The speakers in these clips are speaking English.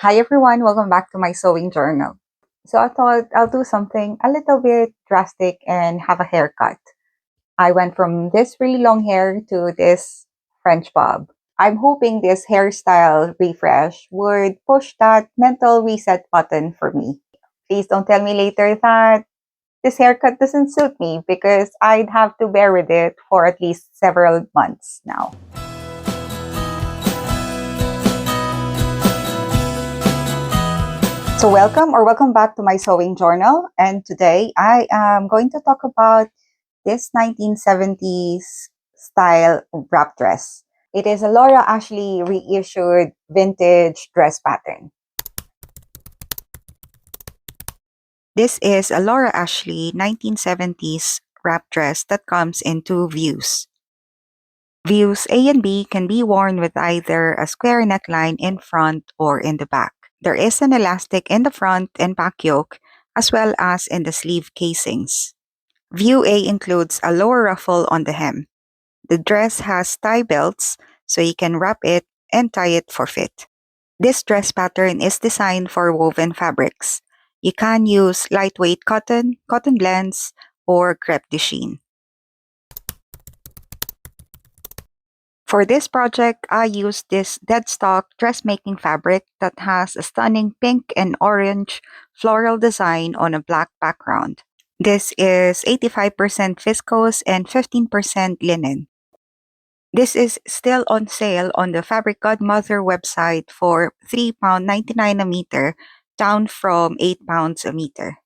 Hi everyone, welcome back to my sewing journal. So I thought I'll do something a little bit drastic and have a haircut. I went from this really long hair to this French bob. I'm hoping this hairstyle refresh would push that mental reset button for me. Please don't tell me later that this haircut doesn't suit me because I'd have to bear with it for at least several months now. So welcome back to my sewing journal. And today I am going to talk about this 1970s style wrap dress. It is a Laura Ashley reissued vintage dress pattern. This is a Laura Ashley 1970s wrap dress that comes in two views. Views A and B can be worn with either a square neckline in front or in the back. There is an elastic in the front and back yoke, as well as in the sleeve casings. View A includes a lower ruffle on the hem. The dress has tie belts, so you can wrap it and tie it for fit. This dress pattern is designed for woven fabrics. You can use lightweight cotton, cotton blends, or crepe de chine. For this project, I used this deadstock dressmaking fabric that has a stunning pink and orange floral design on a black background. This is 85% viscose and 15% linen. This is still on sale on the Fabric Godmother website for £3.99 a meter, down from £8 a meter.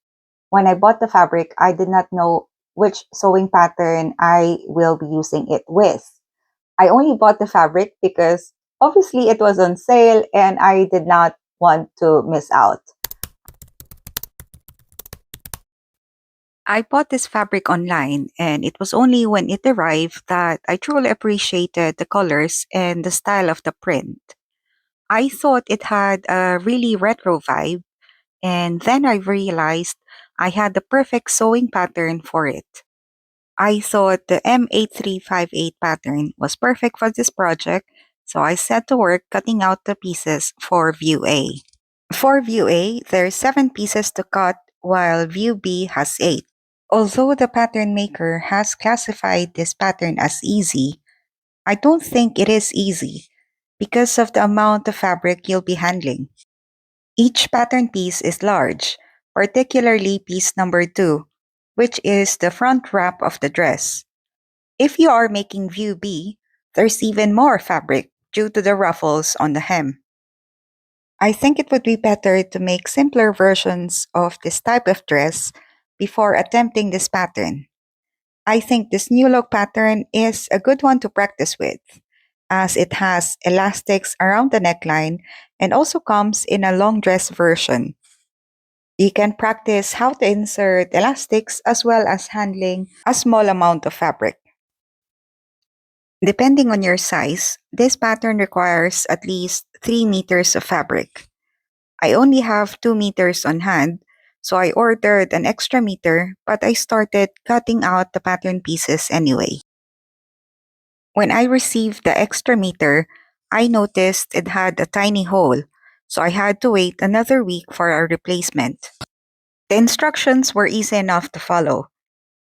When I bought the fabric, I did not know which sewing pattern I will be using it with. I only bought the fabric because obviously it was on sale and I did not want to miss out. I bought this fabric online, and it was only when it arrived that I truly appreciated the colors and the style of the print. I thought it had a really retro vibe, and then I realized I had the perfect sewing pattern for it. I thought the M8358 pattern was perfect for this project, so I set to work cutting out the pieces for View A. For View A, there's 7 pieces to cut, while View B has 8. Although the pattern maker has classified this pattern as easy, I don't think it is easy because of the amount of fabric you'll be handling. Each pattern piece is large, particularly piece number 2, which is the front wrap of the dress. If you are making View B, there's even more fabric due to the ruffles on the hem. I think it would be better to make simpler versions of this type of dress before attempting this pattern. I think this new look pattern is a good one to practice with, as it has elastics around the neckline and also comes in a long dress version. You can practice how to insert elastics as well as handling a small amount of fabric. Depending on your size, this pattern requires at least 3 meters of fabric. I only have 2 meters on hand, so I ordered an extra meter, but I started cutting out the pattern pieces anyway. When I received the extra meter, I noticed it had a tiny hole, so I had to wait another week for a replacement. The instructions were easy enough to follow,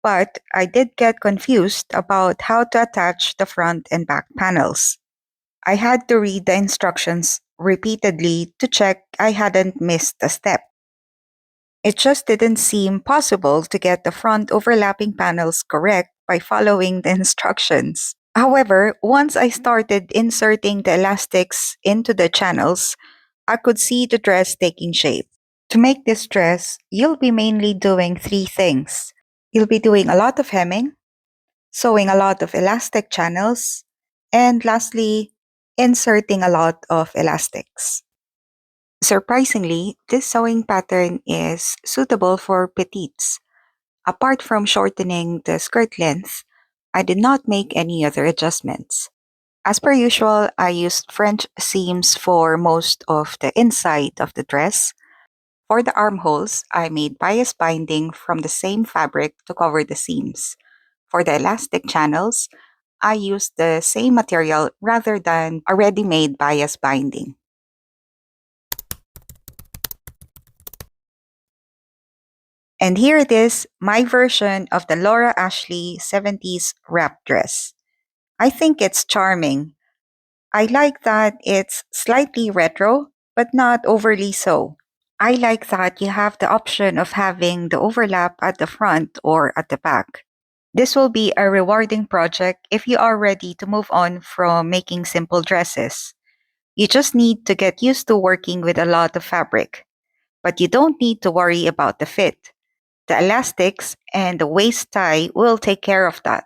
but I did get confused about how to attach the front and back panels. I had to read the instructions repeatedly to check I hadn't missed a step. It just didn't seem possible to get the front overlapping panels correct by following the instructions. However, once I started inserting the elastics into the channels, I could see the dress taking shape. To make this dress, you'll be mainly doing 3 things. You'll be doing a lot of hemming, sewing a lot of elastic channels, and lastly, inserting a lot of elastics. Surprisingly, this sewing pattern is suitable for petites. Apart from shortening the skirt length, I did not make any other adjustments. As per usual, I used French seams for most of the inside of the dress. For the armholes, I made bias binding from the same fabric to cover the seams. For the elastic channels, I used the same material rather than a ready-made bias binding. And here it is, my version of the Laura Ashley 70s wrap dress. I think it's charming. I like that it's slightly retro, but not overly so. I like that you have the option of having the overlap at the front or at the back. This will be a rewarding project if you are ready to move on from making simple dresses. You just need to get used to working with a lot of fabric, but you don't need to worry about the fit. The elastics and the waist tie will take care of that.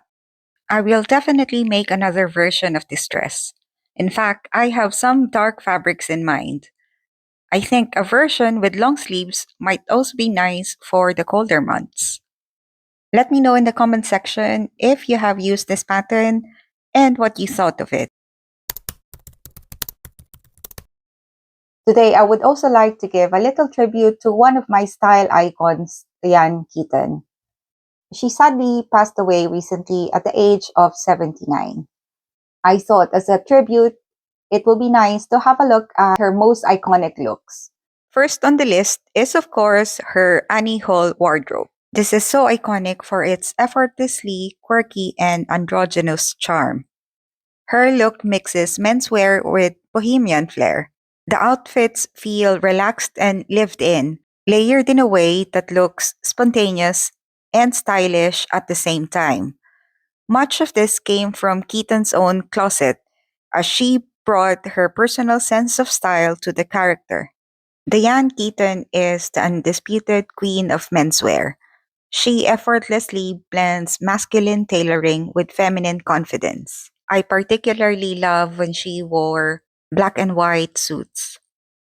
I will definitely make another version of this dress. In fact, I have some dark fabrics in mind. I think a version with long sleeves might also be nice for the colder months. Let me know in the comment section if you have used this pattern and what you thought of it. Today, I would also like to give a little tribute to one of my style icons, Diane Keaton. She sadly passed away recently at the age of 79. I thought as a tribute, it will be nice to have a look at her most iconic looks. First on the list is, of course, her Annie Hall wardrobe. This is so iconic for its effortlessly quirky and androgynous charm. Her look mixes menswear with bohemian flair. The outfits feel relaxed and lived in, layered in a way that looks spontaneous and stylish at the same time. Much of this came from Keaton's own closet, as she brought her personal sense of style to the character. Diane Keaton is the undisputed queen of menswear. She effortlessly blends masculine tailoring with feminine confidence. I particularly love when she wore black and white suits.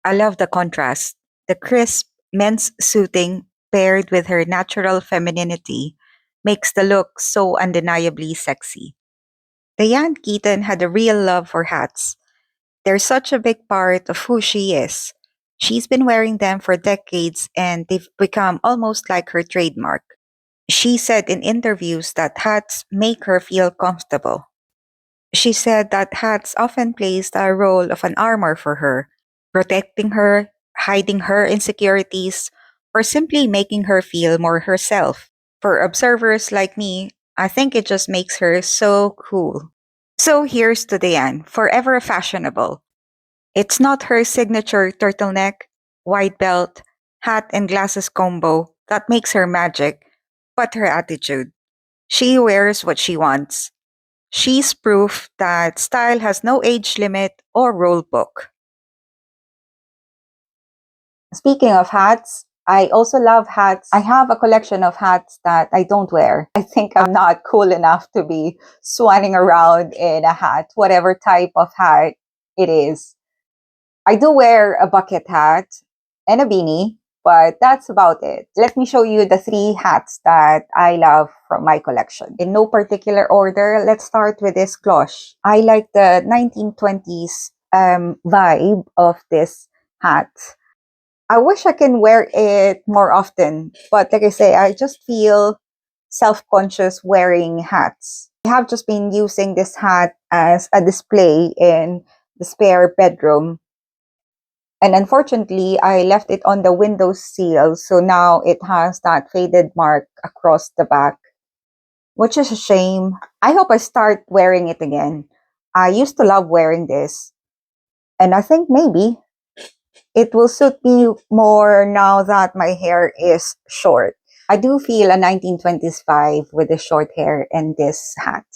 I love the contrast. The crisp men's suiting paired with her natural femininity makes the look so undeniably sexy. Diane Keaton had a real love for hats. They're such a big part of who she is. She's been wearing them for decades and they've become almost like her trademark. She said in interviews that hats make her feel comfortable. She said that hats often plays the role of an armor for her, protecting her, hiding her insecurities, or simply making her feel more herself. For observers like me, I think it just makes her so cool. So here's to Diane, forever fashionable. It's not her signature turtleneck, white belt, hat, and glasses combo that makes her magic, but her attitude. She wears what she wants. She's proof that style has no age limit or rule book. Speaking of hats, I also love hats. I have a collection of hats that I don't wear. I think I'm not cool enough to be swanning around in a hat, whatever type of hat it is. I do wear a bucket hat and a beanie, but that's about it. Let me show you the three hats that I love from my collection. In no particular order, let's start with this cloche. I like the 1920s vibe of this hat. I wish I can wear it more often, but like I say, I just feel self-conscious wearing hats. I have just been using this hat as a display in the spare bedroom. And unfortunately, I left it on the window sill, so now it has that faded mark across the back, which is a shame. I hope I start wearing it again. I used to love wearing this, and I think maybe it will suit me more now that my hair is short. I do feel a 1920s vibe with the short hair and this hat.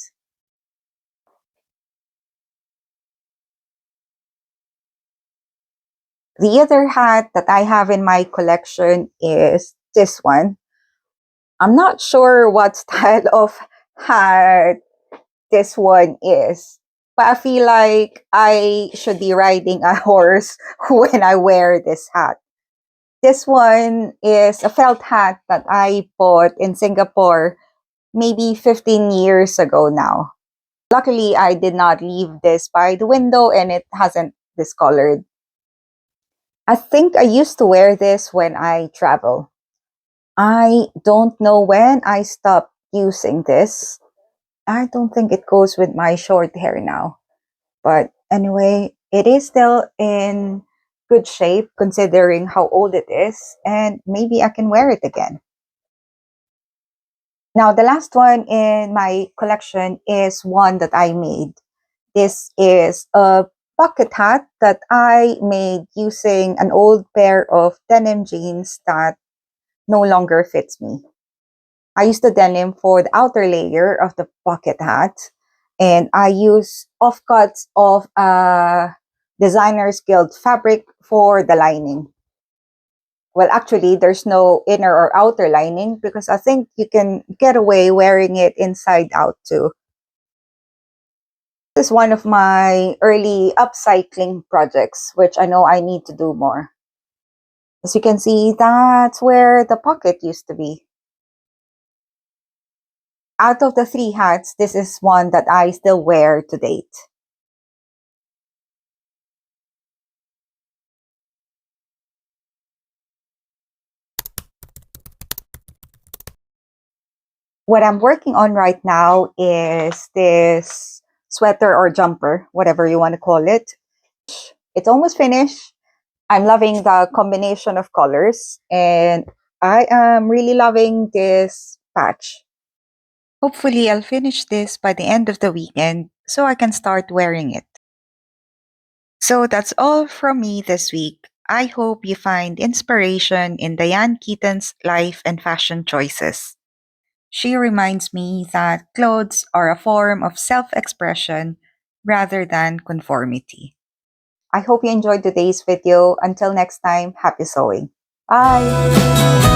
The other hat that I have in my collection is this one. I'm not sure what style of hat this one is, but I feel like I should be riding a horse when I wear this hat. This one is a felt hat that I bought in Singapore maybe 15 years ago now. Luckily, I did not leave this by the window and it hasn't discolored. I think I used to wear this when I travel. I don't know when I stopped using this. I don't think it goes with my short hair now. But anyway, it is still in good shape considering how old it is, and maybe I can wear it again. Now, the last one in my collection is one that I made. This is a bucket hat that I made using an old pair of denim jeans that no longer fits me. I use the denim for the outer layer of the bucket hat, and I use offcuts of designer's guild fabric for the lining. Well, actually, there's no inner or outer lining because I think you can get away wearing it inside out too. This is one of my early upcycling projects, which I know I need to do more. As you can see, that's where the pocket used to be. Out of the three hats, this is one that I still wear to date. What I'm working on right now is this sweater or jumper, whatever you want to call it. It's almost finished. I'm loving the combination of colors, and I am really loving this patch. Hopefully, I'll finish this by the end of the weekend so I can start wearing it. So that's all from me this week. I hope you find inspiration in Diane Keaton's life and fashion choices. She reminds me that clothes are a form of self expression rather than conformity. I hope you enjoyed today's video. Until next time, happy sewing. Bye!